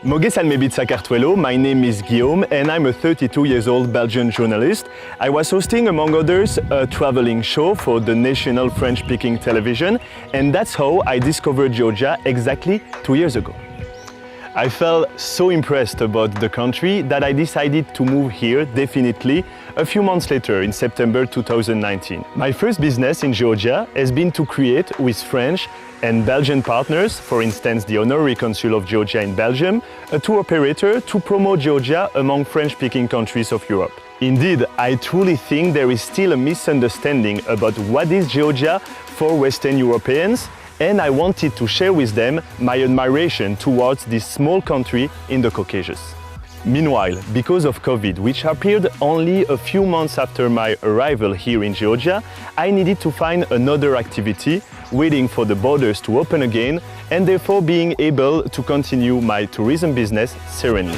Moge salmebit Cartuelo, my name is Guillaume and I'm a 32 years old Belgian journalist. I was hosting, among others, a traveling show for the national French-speaking television, and that's how I discovered Georgia exactly 2 years ago. I felt so impressed about the country that I decided to move here definitely a few months later in September 2019. My first business in Georgia has been to create with French and Belgian partners, for instance the Honorary Consul of Georgia in Belgium, a tour operator to promote Georgia among French-speaking countries of Europe. Indeed, I truly think there is still a misunderstanding about what is Georgia for Western Europeans, and I wanted to share with them my admiration towards this small country in the Caucasus. Meanwhile, because of COVID, which appeared only a few months after my arrival here in Georgia, I needed to find another activity, waiting for the borders to open again, and therefore being able to continue my tourism business serenely.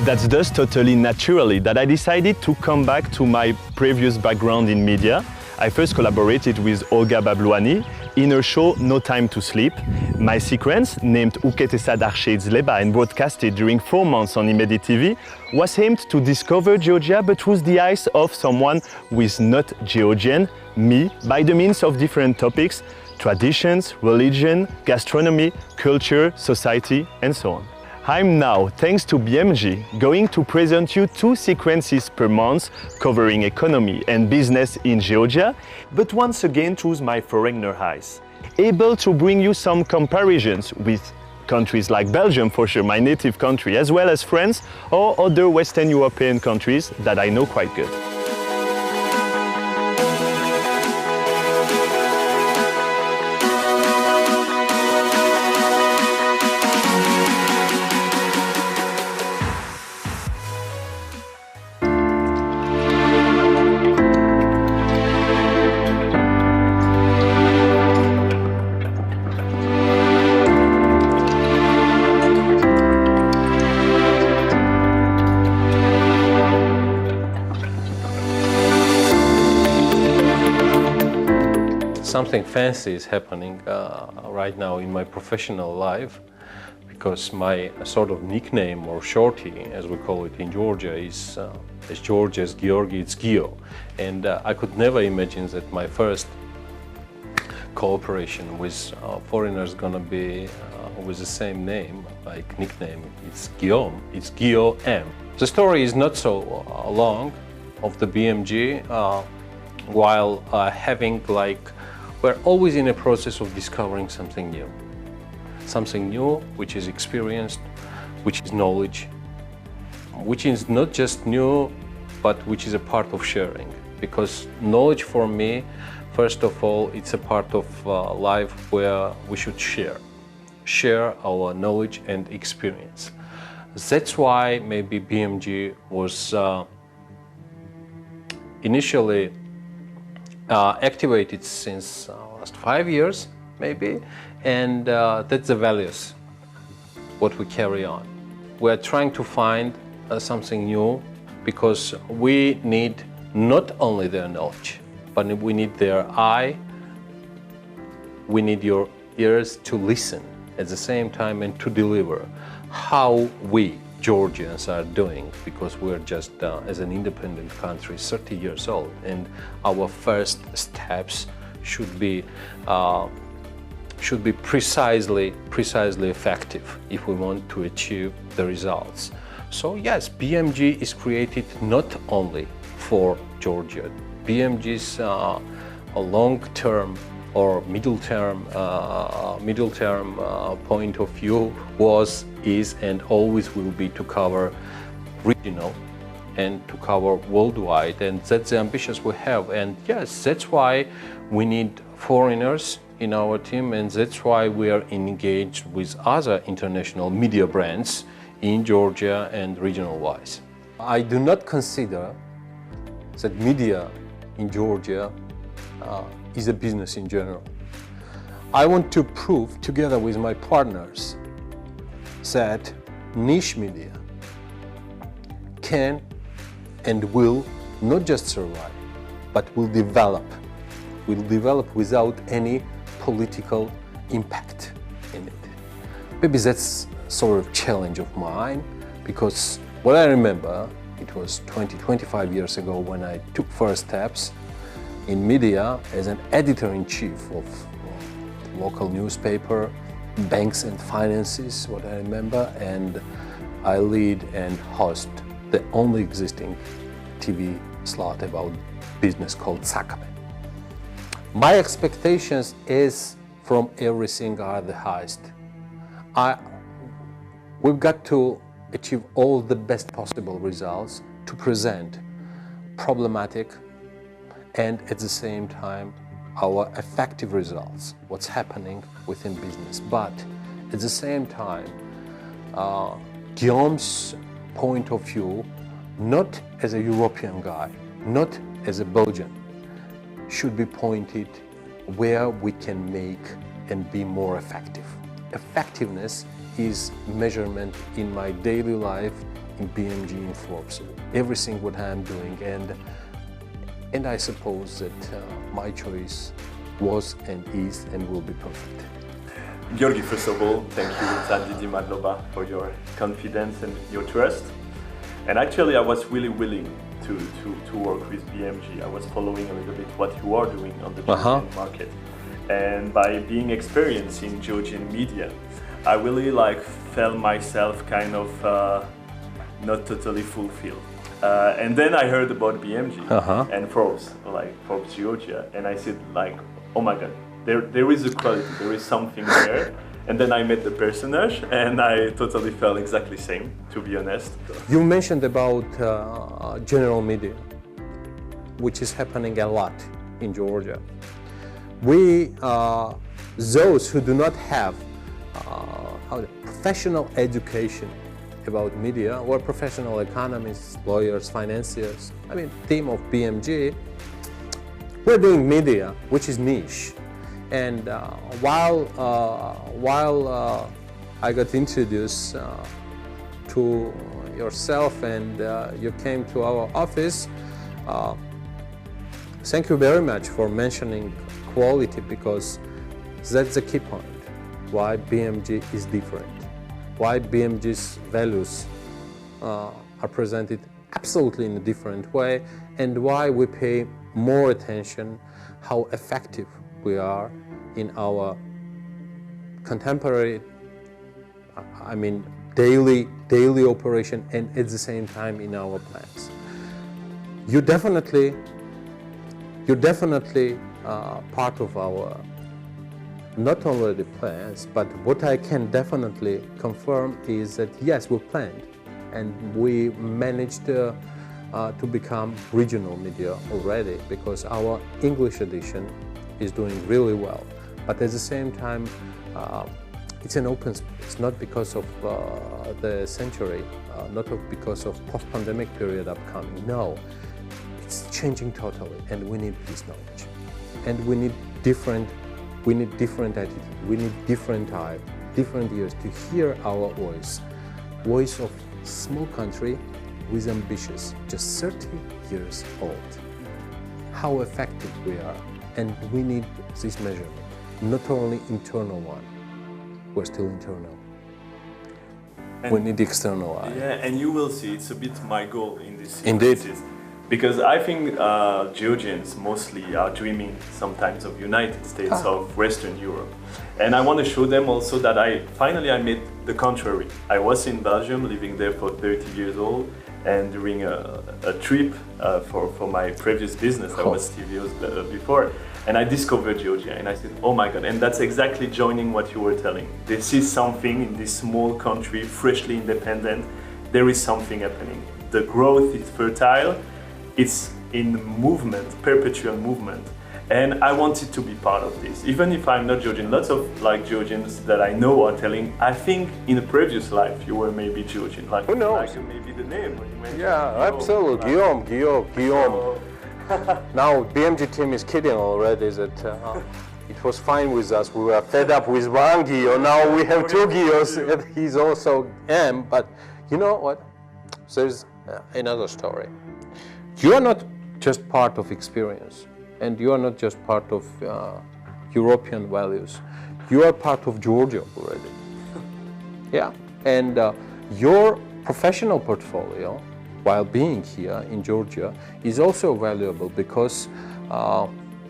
That's thus totally naturally that I decided to come back to my previous background in media. I first collaborated with Olga Babluani in her show No Time to Sleep. My sequence, named Uketesa Darsheids Leba and broadcasted during 4 months on Imedi TV, was aimed to discover Georgia but through the eyes of someone who is not Georgian, me, by the means of different topics, traditions, religion, gastronomy, culture, society, and so on. I'm now, thanks to BMG, going to present you 2 sequences per month covering economy and business in Georgia, but once again through my foreigner eyes. Able to bring you some comparisons with countries like Belgium, for sure, my native country, as well as France or other Western European countries that I know quite good. Something fancy is happening right now in my professional life, because my sort of nickname, or shorty as we call it in Georgia, is as George as Georgi, it's Gio. And I could never imagine that my first cooperation with foreigners gonna be with the same name, like nickname. It's Guillaume, it's Gio M. The story is not so long of the BMG, while having we're always in a process of discovering something new which is experienced, which is knowledge, which is not just new, but which is a part of sharing. Because knowledge for me, first of all, it's a part of life where we should share our knowledge and experience. That's why maybe BMG was initially activated since last 5 years, maybe, and that's the values, what we carry on. We're trying to find something new, because we need not only their knowledge, but we need their eye, we need your ears to listen at the same time and to deliver how we Georgians are doing, because we're just as an independent country 30 years old, and our first steps should be precisely effective if we want to achieve the results. So yes, BMG is created not only for Georgia. BMG's a long-term or middle-term point of view was, is, and always will be to cover regional and to cover worldwide, and that's the ambitions we have. And yes, that's why we need foreigners in our team, and that's why we are engaged with other international media brands in Georgia and regional-wise. I do not consider that media in Georgia is a business in general. I want to prove, together with my partners, that niche media can and will not just survive, but will develop without any political impact in it. maybe that's sort of challenge of mine, because what I remember, it was 25 years ago when I took first steps in media as an editor-in-chief of local newspaper, Banks and Finances, what I remember, and I lead and host the only existing TV slot about business called Sakame. My expectations is from everything are the highest. We've got to achieve all the best possible results to present problematic and at the same time our effective results, what's happening within business. But at the same time, Guillaume's point of view, not as a European guy, not as a Belgian, should be pointed where we can make and be more effective. Effectiveness is measurement in my daily life in BMG, in Forbes, everything what I'm doing, and I suppose that my choice was and is and will be perfect. Georgi, first of all, thank you, Zadidi Madlova, for your confidence and your trust. And actually, I was really willing to work with BMG. I was following a little bit what you are doing on the Georgian market. And by being experienced in Georgian media, I really felt myself kind of not totally fulfilled. And then I heard about BMG and Forbes, Forbes Georgia, and I said oh my God, there is a quality, there is something there. And then I met the personage, and I totally felt exactly same, to be honest. You mentioned about general media, which is happening a lot in Georgia. We, those who do not have professional education about media, or professional economists, lawyers, financiers, team of BMG, we're doing media, which is niche. And while I got introduced to yourself and you came to our office, thank you very much for mentioning quality, because that's the key point, why BMG is different, why BMG's values are presented absolutely in a different way, and why we pay more attention how effective we are in our contemporary, daily operation, and at the same time in our plans. You're definitely part of our, not only the plans, but what I can definitely confirm is that yes, we planned and we managed to become regional media already, because our English edition is doing really well. But at the same time, it's an open space, not because of the century, not because of post-pandemic period upcoming. No, it's changing totally, and we need this knowledge. And we need different attitude, we need different eyes, different ears to hear our voice of small country with ambitious, just 30 years old. How effective we are. And we need this measurement, not only internal one. We're still internal. And we need external eye. Yeah, and you will see, it's a bit my goal in this series. Indeed. Because I think Georgians mostly are dreaming sometimes of United States, of Western Europe. And I want to show them also that I met the contrary. I was in Belgium, living there for 30 years old, and during a trip for my previous business, I was TVOs before, and I discovered Georgia, and I said, oh my God, and that's exactly joining what you were telling. This is something in this small country, freshly independent, there is something happening. The growth is fertile, it's in movement, perpetual movement. And I wanted to be part of this. Even if I'm not Georgian, lots of Georgians that I know are telling, I think in a previous life you were maybe Georgian. Who knows? Maybe the name. Yeah, absolutely. Guillaume. Now BMG team is kidding already that it was fine with us. We were fed up with one Guillaume. Now we have two Guillaumes, and he's also M. But you know what? There's another story. You are not just part of experience. And you are not just part of European values. You are part of Georgia already. Yeah, and your professional portfolio, while being here in Georgia, is also valuable because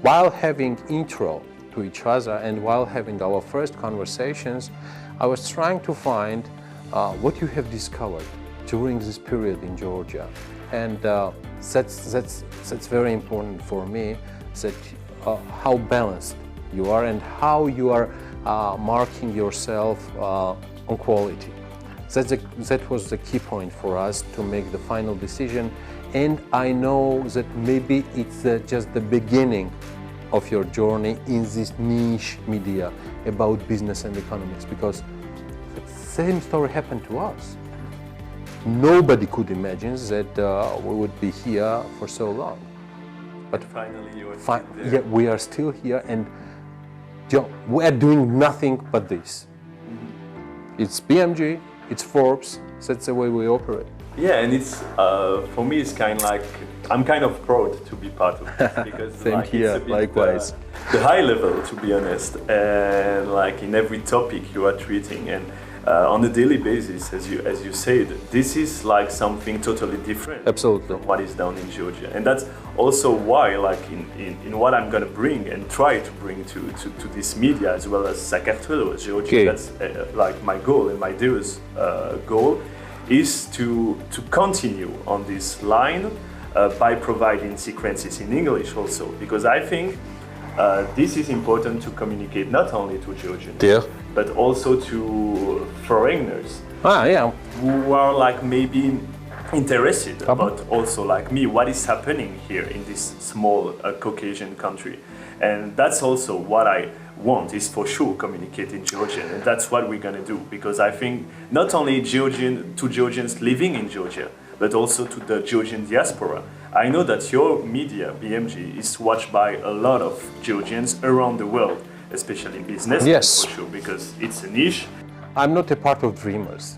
while having intro to each other and while having our first conversations, I was trying to find what you have discovered during this period in Georgia, and that's very important for me. That how balanced you are and how you are marking yourself on quality. That was the key point for us to make the final decision, and I know that maybe it's just the beginning of your journey in this niche media about business and economics, because the same story happened to us. Nobody could imagine that we would be here for so long. But finally you are still there. Yeah, we are still here, and we are doing nothing but this. It's BMG, it's Forbes, that's the way we operate. Yeah, and it's for me it's kind of like I'm kind of proud to be part of this because Same like, here, it's a bit, likewise. The high level, to be honest, and like in every topic you are treating, and on a daily basis, as you said, this is like something totally different. Absolutely. From what is done in Georgia, and that's also why, like in what I'm gonna bring and try to bring to this media as well as Sakartvelo, Georgia. Okay. That's like my goal and my dearest goal is to continue on this line by providing sequences in English also, because I think this is important to communicate not only to Georgians, Yeah. but also to foreigners Yeah. who are like maybe interested about also like me what is happening here in this small Caucasian country, and that's also what I want is for sure communicate in Georgian, and that's what we're gonna do, because I think not only to Georgians living in Georgia, but also to the Georgian diaspora. I know that your media, BMG, is watched by a lot of Georgians around the world, especially in business, Yes. for sure, because it's a niche. I'm not a part of dreamers.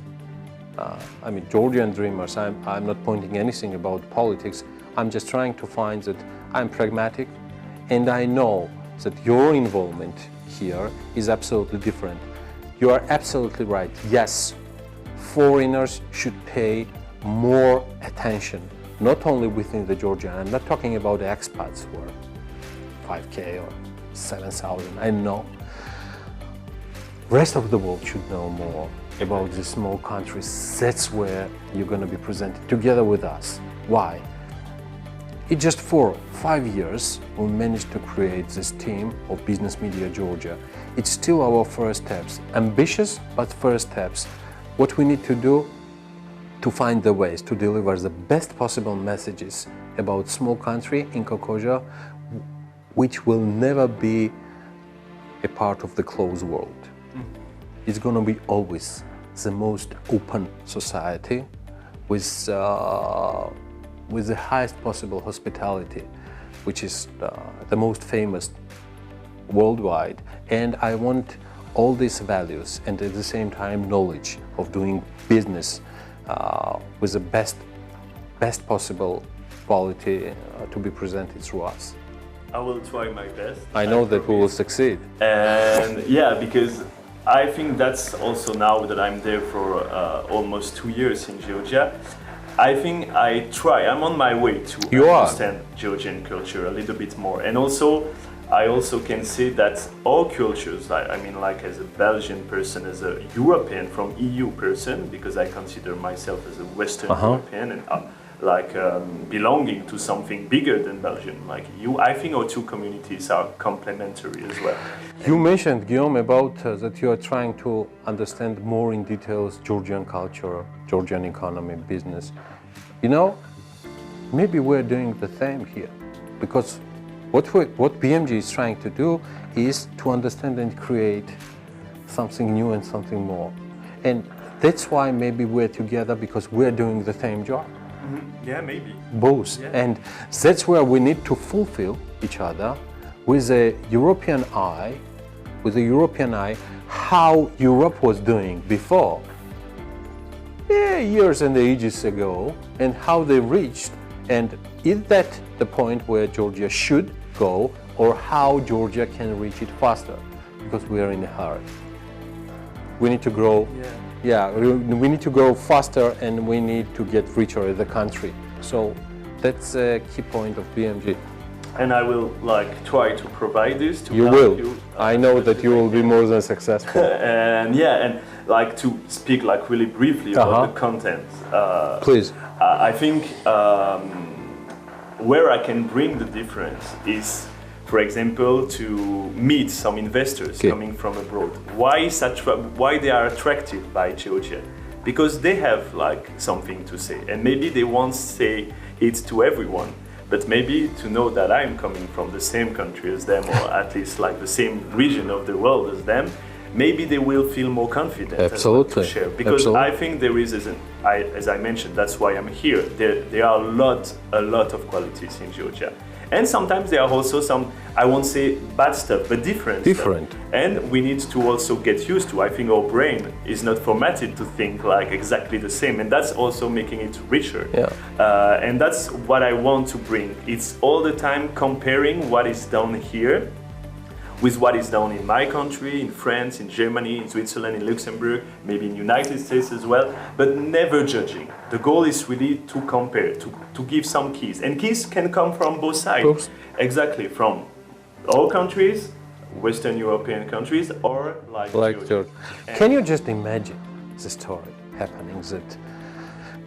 I mean, Georgian dreamers. I'm not pointing anything about politics. I'm just trying to find that I'm pragmatic, and I know that your involvement here is absolutely different. You are absolutely right. Yes, foreigners should pay more attention, not only within the Georgia. I'm not talking about expats who are 5K or 7,000. I know. Rest of the world should know more about these small countries. That's where you're going to be presented together with us. Why? It just 4-5 years we managed to create this team of Business Media Georgia. It's still our first steps, ambitious but first steps. What we need to do to find the ways to deliver the best possible messages about small country in Caucasia, which will never be a part of the closed world. It's going to be always the most open society with the highest possible hospitality, which is the most famous worldwide. And I want all these values and at the same time knowledge of doing business with the best possible quality to be presented through us. I will try my best. I know that we will succeed. And yeah, because I think that's also now that I'm there for almost 2 years in Georgia. I think I'm on my way to understand Georgian culture a little bit more. And also, I also can say that all cultures, I mean like as a Belgian person, as a European from EU person, because I consider myself as a Western European and belonging to something bigger than Belgium, like EU, I think our two communities are complementary as well. You mentioned, Guillaume, about that you are trying to understand more in details Georgian culture, Georgian economy, business. You know, maybe we're doing the same here, because what BMG is trying to do is to understand and create something new and something more. And that's why maybe we're together, because we're doing the same job. Yeah, maybe. Both. Yeah. And that's where we need to fulfill each other with a European eye, how Europe was doing before, years and ages ago, and how they reached, and is that the point where Georgia should go, or how Georgia can reach it faster, because we are in a hurry. We need to grow. Yeah, we need to go faster and we need to get richer as a country. So that's a key point of BMG. And I will like try to provide this to You help will. you. I know that you will be more than successful. And yeah, and like to speak like really briefly about the content. Please. I think where I can bring the difference is, for example, to meet some investors coming from abroad. Why they are attracted by Georgia? Because they have like something to say, and maybe they won't say it to everyone, but maybe to know that I'm coming from the same country as them, or at least like the same region of the world as them, maybe they will feel more confident Absolutely. to share. Because Absolutely. I think there is, as I mentioned, that's why I'm here. There are a lot of qualities in Georgia. And sometimes there are also some, I won't say bad stuff, but different stuff. And we need to also get used to. I think our brain is not formatted to think like exactly the same, and that's also making it richer. Yeah. And that's what I want to bring. It's all the time comparing what is done here with what is done in my country, in France, in Germany, in Switzerland, in Luxembourg, maybe in United States as well, but never judging. The goal is really to compare, to give some keys. And keys can come from both sides. Exactly, from all countries, Western European countries, or like Georgia. Can you just imagine the story happening that,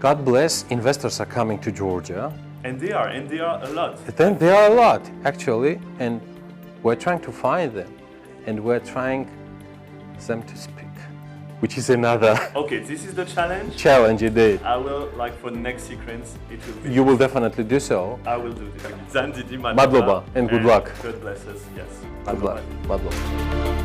God bless, investors are coming to Georgia. And they are a lot. Then there are a lot, actually, and we're trying to find them, and we're trying them to speak, which is another Okay, this is the challenge. challenge indeed. I will, like for the next sequence, it will be. You will definitely do so. I will do this. Zandidi Madloba, and good luck. God bless us, yes. Good luck. Madloba.